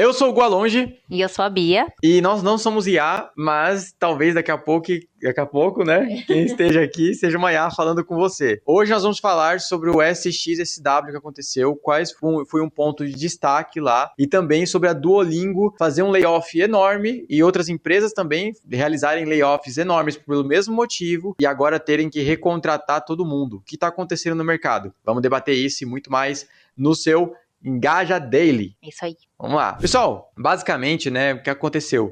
Eu sou o Gualonge. E eu sou a Bia. E nós não somos IA, mas talvez daqui a pouco, né? Quem esteja aqui seja uma IA falando com você. Hoje nós vamos falar sobre o SXSW que aconteceu, quais foi um ponto de destaque lá, e também sobre a Duolingo fazer um layoff enorme e outras empresas também realizarem layoffs enormes pelo mesmo motivo e agora terem que recontratar todo mundo. O que está acontecendo no mercado? Vamos debater isso e muito mais no seu Engaja Daily. Isso aí. Vamos lá. Pessoal, basicamente, né, o que aconteceu?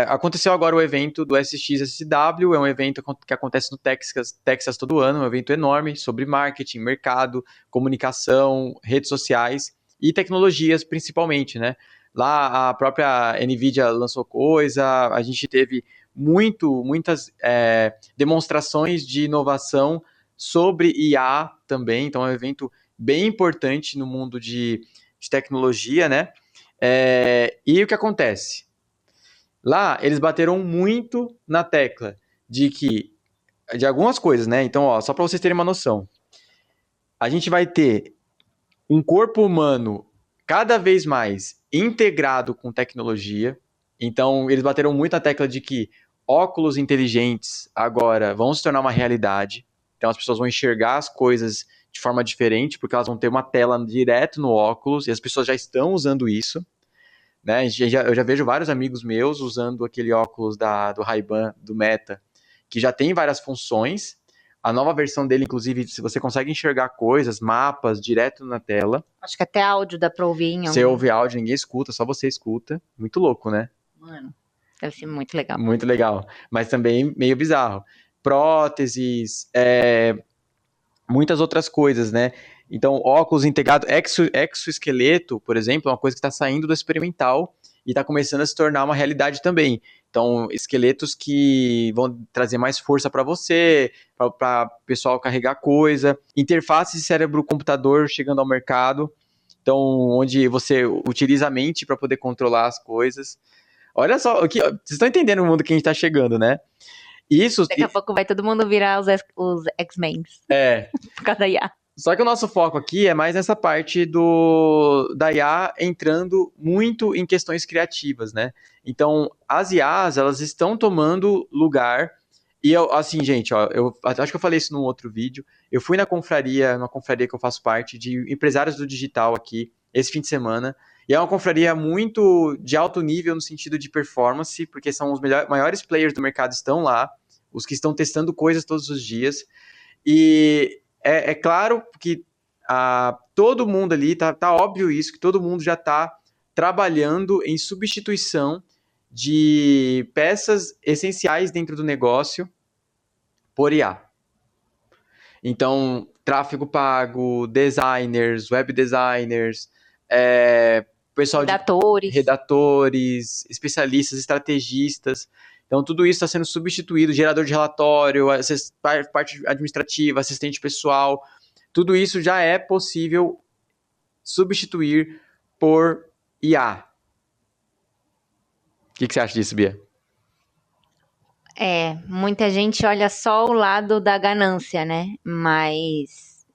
Aconteceu agora o evento do SXSW, é um evento que acontece no Texas todo ano, um evento enorme sobre marketing, mercado, comunicação, redes sociais e tecnologias principalmente, né? Lá a própria NVIDIA lançou coisa, a gente teve muitas demonstrações de inovação sobre IA também, então é um evento bem importante no mundo de tecnologia, né? E o que acontece? Lá, eles bateram muito na tecla de algumas coisas, né? Então, ó, só para vocês terem uma noção. A gente vai ter um corpo humano cada vez mais integrado com tecnologia. Então, eles bateram muito na tecla de que óculos inteligentes agora vão se tornar uma realidade. Então, as pessoas vão enxergar as coisas de forma diferente, porque elas vão ter uma tela direto no óculos, e as pessoas já estão usando isso. Né? Eu já vejo vários amigos meus usando aquele óculos do Ray-Ban, do Meta, que já tem várias funções. A nova versão dele, inclusive, se você consegue enxergar coisas, mapas, direto na tela. Acho que até áudio dá pra ouvir. Você ouve áudio, ninguém escuta, só você escuta. Muito louco, né? Mano, deve ser muito legal. Muito legal, mas também meio bizarro. Próteses, muitas outras coisas, né? Então, óculos integrado, exoesqueleto, por exemplo, é uma coisa que está saindo do experimental e está começando a se tornar uma realidade também. Então, esqueletos que vão trazer mais força para você, para o pessoal carregar coisa. Interface cérebro-computador chegando ao mercado. Então, onde você utiliza a mente para poder controlar as coisas. Olha só, vocês estão entendendo o mundo que a gente está chegando, né? Daqui a pouco vai todo mundo virar os X-Men. Por causa da IA. Só que o nosso foco aqui é mais nessa parte da IA entrando muito em questões criativas, né? Então, as IAs, elas estão tomando lugar. E eu, assim, gente, ó, eu acho que eu falei isso num outro vídeo. Eu fui numa confraria que eu faço parte, de empresários do digital aqui, esse fim de semana. E é uma confraria muito de alto nível no sentido de performance, porque são os maiores players do mercado estão lá, os que estão testando coisas todos os dias. E é claro que todo mundo ali, tá óbvio isso, que todo mundo já está trabalhando em substituição de peças essenciais dentro do negócio por IA. Então, tráfego pago, designers, web designers, pessoal redatores, especialistas, estrategistas. Então, tudo isso está sendo substituído, gerador de relatório, parte administrativa, assistente pessoal, tudo isso já é possível substituir por IA. O que você acha disso, Bia? Muita gente olha só o lado da ganância, né? Mas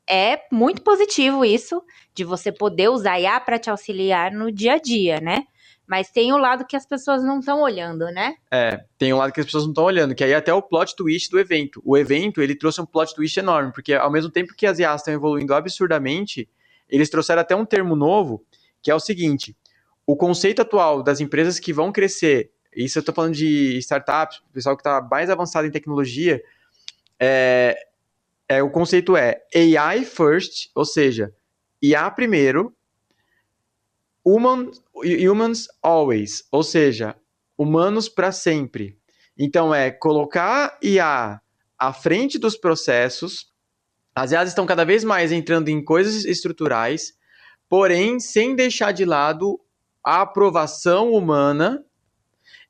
é muito positivo isso, de você poder usar IA para te auxiliar no dia a dia, né? Mas tem o lado que as pessoas não estão olhando, né? Tem um lado que as pessoas não estão olhando, que aí é até o plot twist do evento. O evento, ele trouxe um plot twist enorme, porque ao mesmo tempo que as IAs estão evoluindo absurdamente, eles trouxeram até um termo novo, que é o seguinte: o conceito atual das empresas que vão crescer, isso eu estou falando de startups, pessoal que está mais avançado em tecnologia, o conceito é AI first, ou seja, IA primeiro, humans always, ou seja, humanos para sempre. Então, colocar IA à frente dos processos. As IAs estão cada vez mais entrando em coisas estruturais, porém, sem deixar de lado a aprovação humana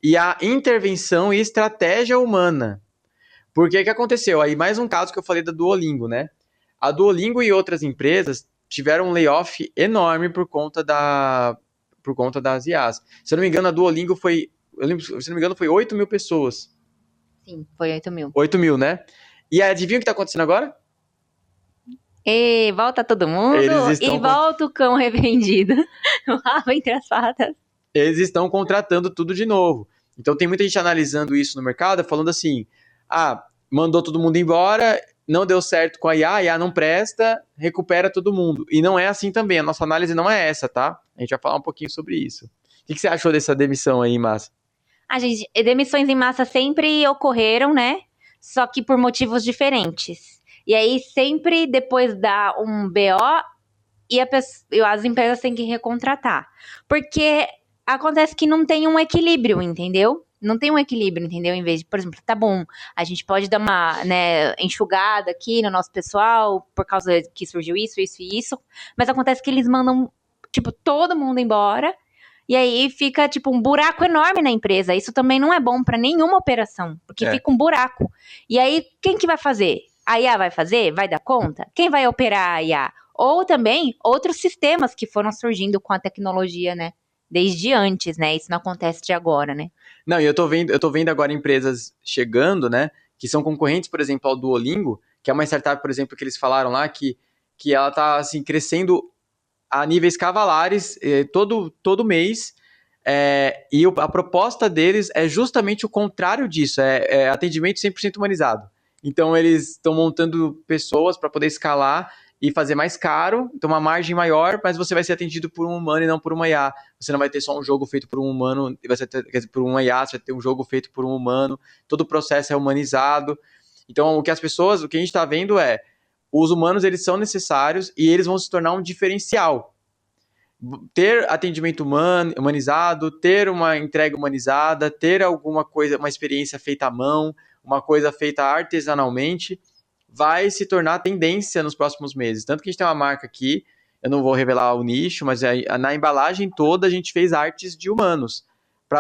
e a intervenção e estratégia humana. Porque o que aconteceu? Aí, mais um caso que eu falei da Duolingo, né? A Duolingo e outras empresas tiveram um layoff enorme por conta das IAs. Se eu não me engano, a Duolingo foi 8 mil pessoas. Sim, foi 8 mil. 8 mil, né? E adivinha o que está acontecendo agora? E volta todo mundo Eles e estão, volta o cão arrependido. Rabo entre as patas. eles estão contratando tudo de novo. Então tem muita gente analisando isso no mercado, falando assim: ah, mandou todo mundo embora, não deu certo com a IA não presta, recupera todo mundo. E não é assim também, a nossa análise não é essa, tá? A gente vai falar um pouquinho sobre isso. O que você achou dessa demissão aí, Márcia? Gente, demissões em massa sempre ocorreram, né? Só que por motivos diferentes. E aí, sempre depois dá um BO e as empresas têm que recontratar. Porque acontece que não tem um equilíbrio, entendeu? Não tem um equilíbrio, entendeu? Em vez de, por exemplo, tá bom, a gente pode dar uma, né, enxugada aqui no nosso pessoal por causa que surgiu isso, isso e isso, mas acontece que eles mandam, tipo, todo mundo embora e aí fica, tipo, um buraco enorme na empresa. Isso também não é bom para nenhuma operação, porque É. fica um buraco. E aí, quem que vai fazer? A IA vai fazer? Vai dar conta? Quem vai operar a IA? Ou também outros sistemas que foram surgindo com a tecnologia, né? Desde antes, né? Isso não acontece de agora, né? Não, e eu tô vendo agora empresas chegando, né, que são concorrentes, por exemplo, ao Duolingo, que é uma startup, por exemplo, que eles falaram lá que ela tá assim crescendo a níveis cavalares todo mês. A proposta deles é justamente o contrário disso, é atendimento 100% humanizado. Então, eles estão montando pessoas para poder escalar e fazer mais caro, então uma margem maior, mas você vai ser atendido por um humano e não por uma IA. Você não vai ter só um jogo feito por um humano, e você ter, quer dizer, por uma IA, você vai ter um jogo feito por um humano, todo o processo é humanizado. Então, o que a gente está vendo é, os humanos, eles são necessários e eles vão se tornar um diferencial. Ter atendimento humanizado, ter uma entrega humanizada, ter alguma coisa, uma experiência feita à mão, uma coisa feita artesanalmente, vai se tornar tendência nos próximos meses. Tanto que a gente tem uma marca aqui, eu não vou revelar o nicho, mas na embalagem toda a gente fez artes de humanos.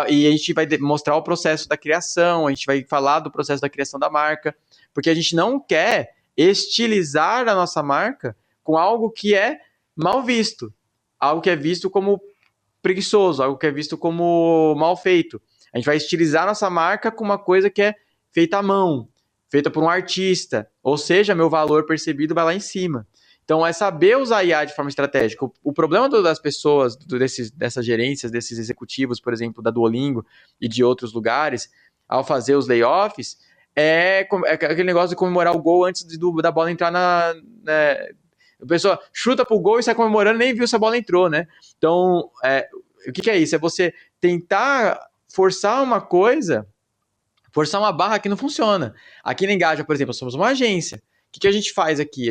E a gente vai mostrar o processo da criação, a gente vai falar do processo da criação da marca, porque a gente não quer estilizar a nossa marca com algo que é mal visto, algo que é visto como preguiçoso, algo que é visto como mal feito. A gente vai estilizar nossa marca com uma coisa que é feita à mão, feita por um artista, ou seja, meu valor percebido vai lá em cima. Então, é saber usar a IA de forma estratégica. O problema das pessoas, dessas gerências, desses executivos, por exemplo, da Duolingo e de outros lugares, ao fazer os layoffs, é aquele negócio de comemorar o gol antes da bola entrar a pessoa chuta pro gol e sai comemorando, nem viu se a bola entrou, né? Então, o que é isso? É você tentar forçar uma coisa, forçar uma barra que não funciona. Aqui na Engaja, por exemplo, somos uma agência. O que a gente faz aqui?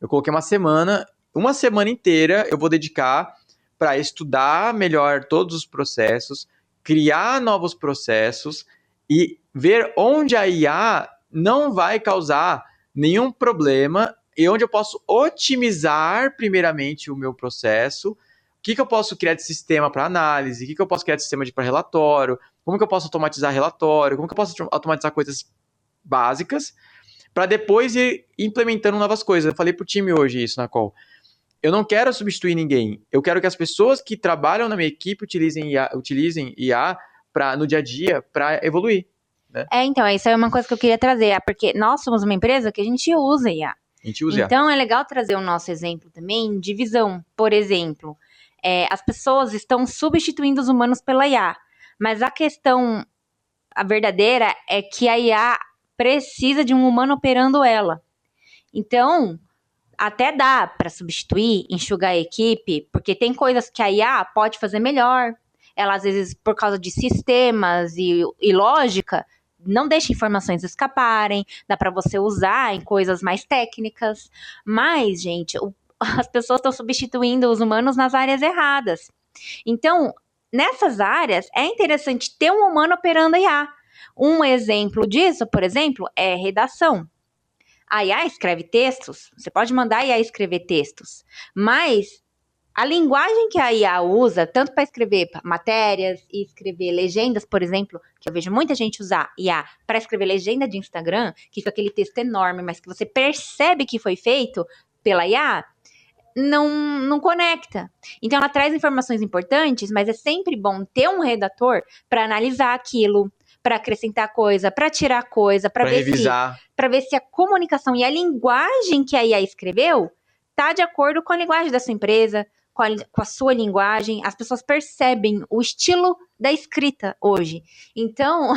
Eu coloquei uma semana inteira eu vou dedicar para estudar melhor todos os processos, criar novos processos e ver onde a IA não vai causar nenhum problema e onde eu posso otimizar primeiramente o meu processo. O que eu posso criar de sistema para análise? O que eu posso criar de sistema para relatório? Como que eu posso automatizar relatório? Como que eu posso automatizar coisas básicas para depois ir implementando novas coisas? Eu falei pro time hoje isso na call. Eu não quero substituir ninguém. Eu quero que as pessoas que trabalham na minha equipe utilizem IA no dia a dia para evoluir. Né? Então, isso é uma coisa que eu queria trazer, porque nós somos uma empresa que a gente usa IA. A gente usa IA. Então, é legal trazer o nosso exemplo também de visão. Por exemplo, as pessoas estão substituindo os humanos pela IA, mas a verdadeira é que a IA precisa de um humano operando ela. Então, até dá para substituir, enxugar a equipe, porque tem coisas que a IA pode fazer melhor. Ela, às vezes, por causa de sistemas e lógica, não deixa informações escaparem, dá para você usar em coisas mais técnicas. Mas, gente, as pessoas estão substituindo os humanos nas áreas erradas. Então, nessas áreas, é interessante ter um humano operando a IA. Um exemplo disso, por exemplo, é redação. A IA escreve textos, você pode mandar a IA escrever textos, mas a linguagem que a IA usa, tanto para escrever matérias e escrever legendas, por exemplo, que eu vejo muita gente usar IA para escrever legenda de Instagram, que fica aquele texto enorme, mas que você percebe que foi feito pela IA, não conecta. Então, ela traz informações importantes, mas é sempre bom ter um redator para analisar aquilo, para acrescentar coisa, para tirar coisa, para ver revisar. Para ver se a comunicação e a linguagem que a IA escreveu tá de acordo com a linguagem da sua empresa, com a sua linguagem. As pessoas percebem o estilo da escrita hoje. Então,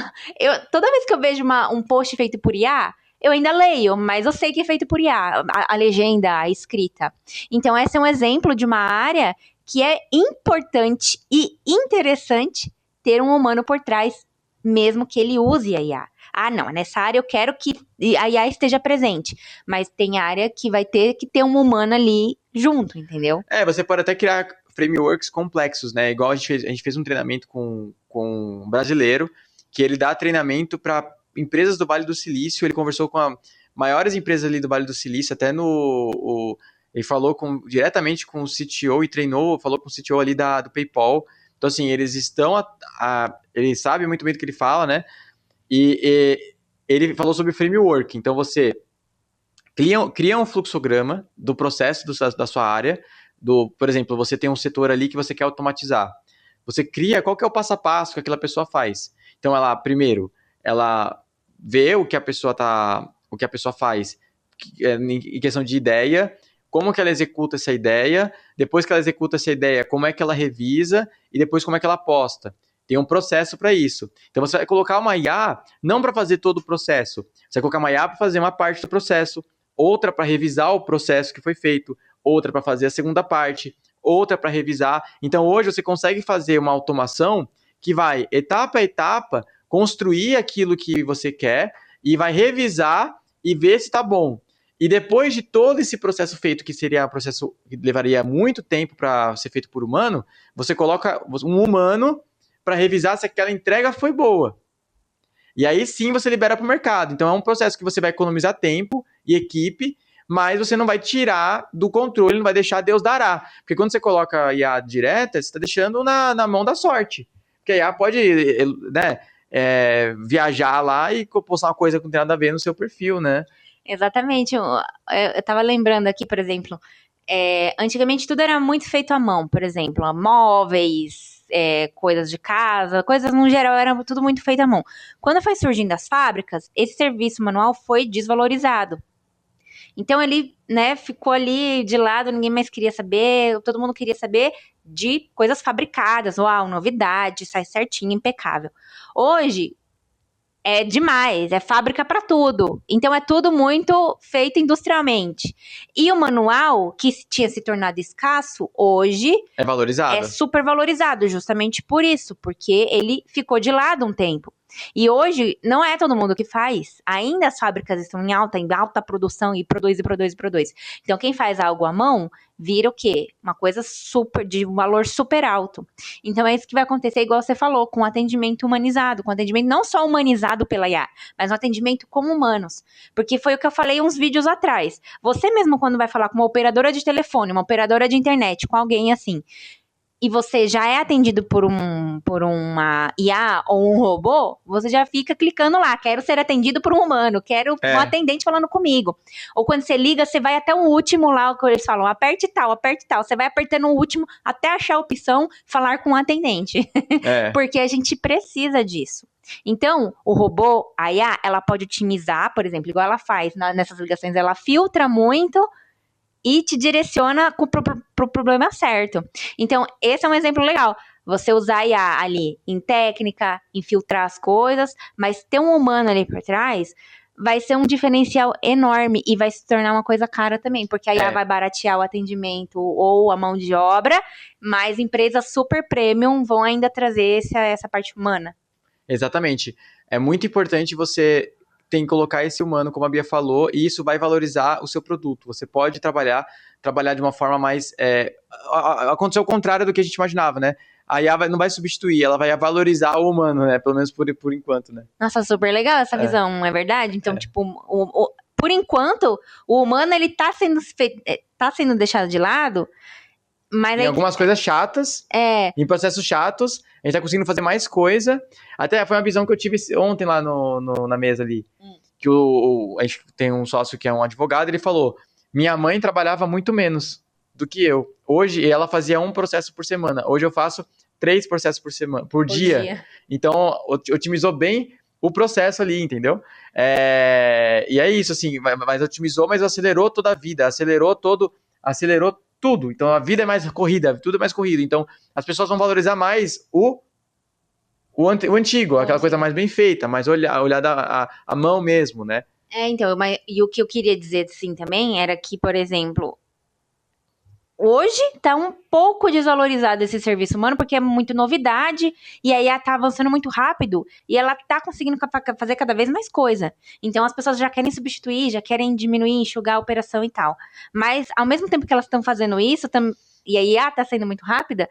toda vez que eu vejo um post feito por IA, eu ainda leio, mas eu sei que é feito por IA, a legenda, a escrita. Então, esse é um exemplo de uma área que é importante e interessante ter um humano por trás, mesmo que ele use a IA. Ah, não, nessa área eu quero que a IA esteja presente, mas tem área que vai ter que ter um humano ali junto, entendeu? Você pode até criar frameworks complexos, né? Igual a gente fez um treinamento com um brasileiro, que ele dá treinamento para empresas do Vale do Silício. Ele conversou com as maiores empresas ali do Vale do Silício, até ele falou diretamente com o CTO e falou com o CTO ali do PayPal. Então, assim, eles ele sabe muito bem do que ele fala, né? E ele falou sobre framework. Então, você cria um fluxograma do processo da sua área. Por exemplo, você tem um setor ali que você quer automatizar. Você cria qual que é o passo a passo que aquela pessoa faz. Então, primeiro, ela vê o que a pessoa faz em questão de ideia, como que ela executa essa ideia, depois que ela executa essa ideia, como é que ela revisa e depois como é que ela posta. Tem um processo para isso. Então, você vai colocar uma IA não para fazer todo o processo. Você vai colocar uma IA para fazer uma parte do processo, outra para revisar o processo que foi feito, outra para fazer a segunda parte, outra para revisar. Então, hoje você consegue fazer uma automação que vai, etapa a etapa, construir aquilo que você quer e vai revisar e ver se está bom. E depois de todo esse processo feito, que seria um processo que levaria muito tempo para ser feito por humano, você coloca um humano para revisar se aquela entrega foi boa. E aí sim você libera para o mercado. Então é um processo que você vai economizar tempo e equipe, mas você não vai tirar do controle, não vai deixar Deus dará. Porque quando você coloca a IA direta, você está deixando na mão da sorte. Porque a IA pode, né, viajar lá e postar uma coisa que não tem nada a ver no seu perfil, né? Exatamente. Eu tava lembrando aqui, por exemplo, antigamente tudo era muito feito à mão, por exemplo, móveis, coisas de casa, coisas no geral, era tudo muito feito à mão. Quando foi surgindo as fábricas, esse serviço manual foi desvalorizado. Então ele, né, ficou ali de lado, ninguém mais queria saber, todo mundo queria saber de coisas fabricadas, uau, novidade, sai certinho, impecável. Hoje, é demais, é fábrica para tudo. Então é tudo muito feito industrialmente. E o manual, que tinha se tornado escasso, hoje é valorizado. É super valorizado, justamente por isso, porque ele ficou de lado um tempo. E hoje não é todo mundo que faz. Ainda as fábricas estão em alta produção e produz. Então quem faz algo à mão vira o quê? Uma coisa de um valor super alto. Então é isso que vai acontecer, igual você falou, com atendimento humanizado, com atendimento não só humanizado pela IA, mas um atendimento como humanos. Porque foi o que eu falei uns vídeos atrás. Você mesmo quando vai falar com uma operadora de telefone, uma operadora de internet, com alguém assim, e você já é atendido por uma IA ou um robô, você já fica clicando lá, quero ser atendido por um humano, quero um atendente falando comigo. Ou quando você liga, você vai até o último lá, que eles falam, aperte tal, você vai apertando o último até achar a opção falar com um atendente. Porque a gente precisa disso. Então, o robô, a IA, ela pode otimizar, por exemplo, igual ela faz nessas ligações, ela filtra muito e te direciona pro problema certo. Então, esse é um exemplo legal. Você usar a IA ali em técnica, em filtrar as coisas, mas ter um humano ali por trás vai ser um diferencial enorme e vai se tornar uma coisa cara também, porque a IA vai baratear o atendimento ou a mão de obra, mas empresas super premium vão ainda trazer essa parte humana. Exatamente. É muito importante você tem que colocar esse humano, como a Bia falou, e isso vai valorizar o seu produto. Você pode trabalhar de uma forma mais... aconteceu o contrário do que a gente imaginava, né? A IA não vai substituir, ela vai valorizar o humano, né? Pelo menos por enquanto, né? Nossa, super legal essa visão, não é verdade? Então, tipo, por enquanto, o humano, ele tá sendo deixado de lado, mas em algumas coisas chatas, em processos chatos, a gente tá conseguindo fazer mais coisa. Até foi uma visão que eu tive ontem lá na mesa ali. Que a gente tem um sócio que é um advogado, ele falou, minha mãe trabalhava muito menos do que eu. Hoje, ela fazia um processo por semana. Hoje eu faço 3 processos por dia. Então, otimizou bem o processo ali, entendeu? E é isso, assim, mas otimizou, mas acelerou toda a vida, acelerou todo acelerou tudo. Então a vida é mais corrida, tudo é mais corrido. Então as pessoas vão valorizar mais o antigo, aquela coisa mais bem feita, mais olhada a mão mesmo, né? Então, e o que eu queria dizer, assim, também, era que, por exemplo, hoje tá um pouco desvalorizado esse serviço humano, porque é muito novidade, e a IA tá avançando muito rápido, e ela tá conseguindo fazer cada vez mais coisa. Então, as pessoas já querem substituir, já querem diminuir, enxugar a operação e tal. Mas, ao mesmo tempo que elas estão fazendo isso, e a IA tá sendo muito rápida,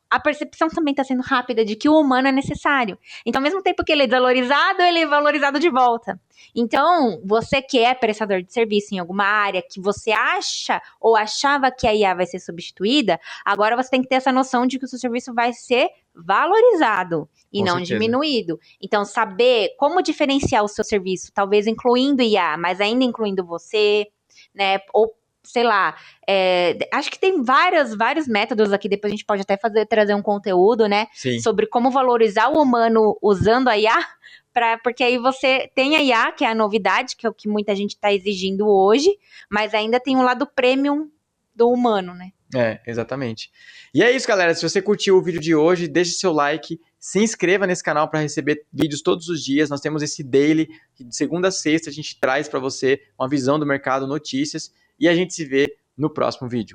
a percepção também está sendo rápida de que o humano é necessário. Então, ao mesmo tempo que ele é valorizado de volta. Então, você que é prestador de serviço em alguma área, que você acha ou achava que a IA vai ser substituída, agora você tem que ter essa noção de que o seu serviço vai ser valorizado e Com não certeza. diminuído. Então, saber como diferenciar o seu serviço, talvez incluindo IA, mas ainda incluindo você, né? Ou sei lá, acho que tem vários métodos aqui, depois a gente pode até trazer um conteúdo, né? Sim. Sobre como valorizar o humano usando a IA, porque aí você tem a IA, que é a novidade, que é o que muita gente está exigindo hoje, mas ainda tem um lado premium do humano, né? Exatamente. E é isso, galera. Se você curtiu o vídeo de hoje, deixe seu like, se inscreva nesse canal para receber vídeos todos os dias. Nós temos esse daily, que de segunda a sexta a gente traz para você uma visão do mercado, notícias, e a gente se vê no próximo vídeo.